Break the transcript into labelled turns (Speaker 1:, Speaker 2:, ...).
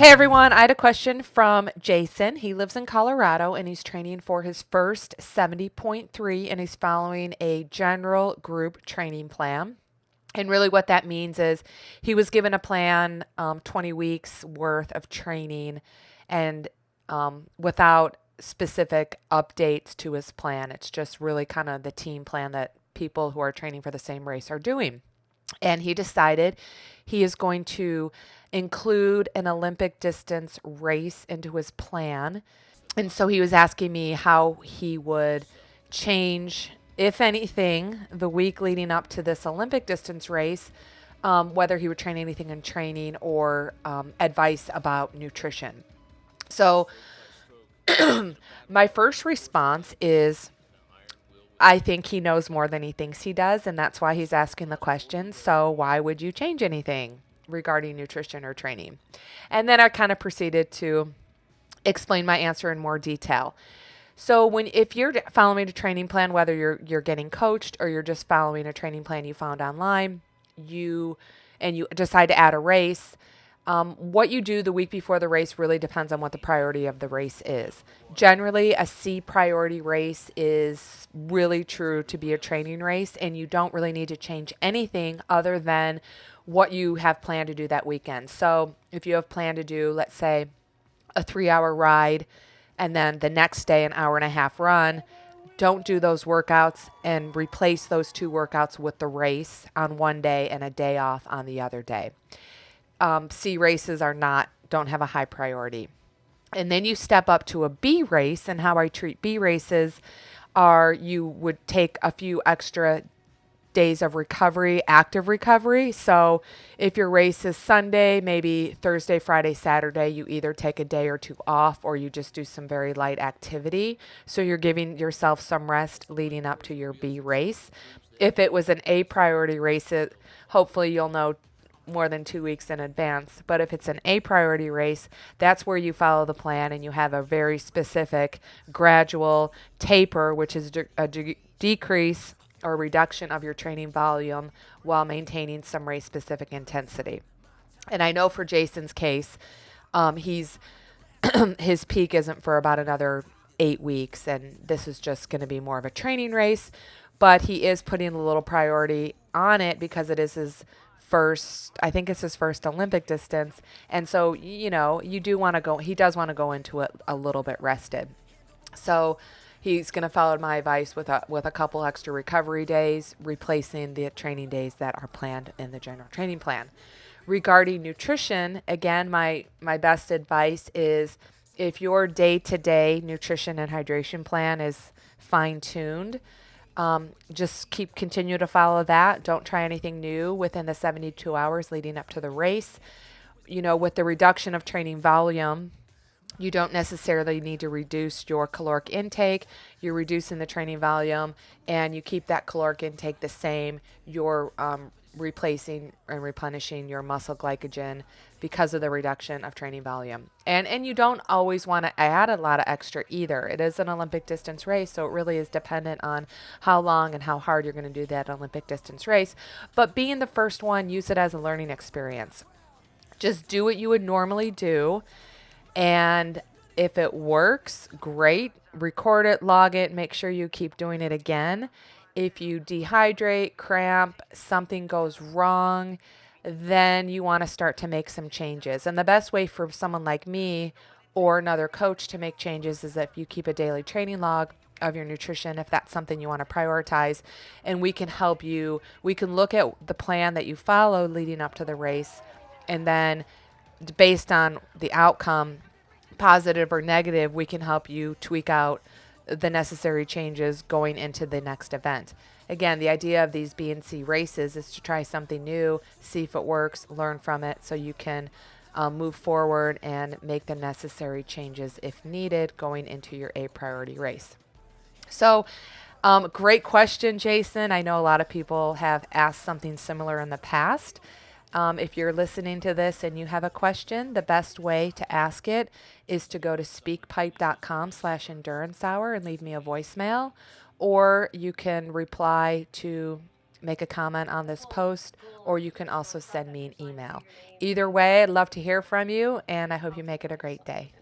Speaker 1: Hey everyone, I had a question from Jason. He lives in Colorado and he's training for his first 70.3 and he's following a general group training plan. And really, what that means is he was given a plan, 20 weeks worth of training, and without specific updates to his plan. It's just really kind of the team plan that people who are training for the same race are doing. And he decided he is going to include an Olympic distance race into his plan. And so he was asking me how he would change, if anything, the week leading up to this Olympic distance race, whether he would train anything in training or advice about nutrition. So my first response is I think he knows more than he thinks he does, and that's why he's asking the question. So why would you change anything regarding nutrition or training? And then I kind of proceeded to explain my answer in more detail. So if you're following a training plan, whether you're getting coached or you're just following a training plan you found online, you decide to add a race, what you do the week before the race really depends on what the priority of the race is. Generally, a C priority race is really true to be a training race, and you don't really need to change anything other than what you have planned to do that weekend. So if you have planned to do, let's say, a 3-hour ride and then the next day an hour and a half run, don't do those workouts and replace those two workouts with the race on one day and a day off on the other day. C races don't have a high priority. And then you step up to a B race, and how I treat B races are you would take a few extra days of recovery, active recovery. So if your race is Sunday, maybe Thursday, Friday, Saturday, you either take a day or two off or you just do some very light activity. So you're giving yourself some rest leading up to your B race. If it was an A priority race, hopefully you'll know more than 2 weeks in advance. But if it's an A priority race, that's where you follow the plan and you have a very specific gradual taper, which is a decrease or reduction of your training volume while maintaining some race specific intensity. And I know for Jason's case, he's his peak isn't for about another 8 weeks, and this is just going to be more of a training race, but he is putting a little priority on it because it is his first, I think it's his first Olympic distance. And so, you do want to go, he does want to go into it a little bit rested. So he's going to follow my advice with a couple extra recovery days, replacing the training days that are planned in the general training plan. Regarding nutrition, again, my best advice is if your day-to-day nutrition and hydration plan is fine-tuned, just continue to follow that. Don't try anything new within the 72 hours leading up to the race. With the reduction of training volume, you don't necessarily need to reduce your caloric intake. You're reducing the training volume and you keep that caloric intake the same. You're replacing and replenishing your muscle glycogen because of the reduction of training volume. And you don't always want to add a lot of extra either. It is an Olympic distance race, so it really is dependent on how long and how hard you're going to do that Olympic distance race. But being the first one, use it as a learning experience. Just do what you would normally do. And if it works, great. Record it, log it, make sure you keep doing it again. If you dehydrate, cramp, something goes wrong, then you want to start to make some changes. And the best way for someone like me or another coach to make changes is if you keep a daily training log of your nutrition, if that's something you want to prioritize, and we can help you. We can look at the plan that you follow leading up to the race, and then based on the outcome, positive or negative, we can help you tweak out the necessary changes going into the next event. Again, the idea of these B and C races is to try something new, see if it works, learn from it so you can move forward and make the necessary changes if needed going into your A priority race. So, great question, Jason. I know a lot of people have asked something similar in the past. If you're listening to this and you have a question, the best way to ask it is to go to speakpipe.com/endurance hour and leave me a voicemail, or you can reply to make a comment on this post, or you can also send me an email. Either way, I'd love to hear from you, and I hope you make it a great day.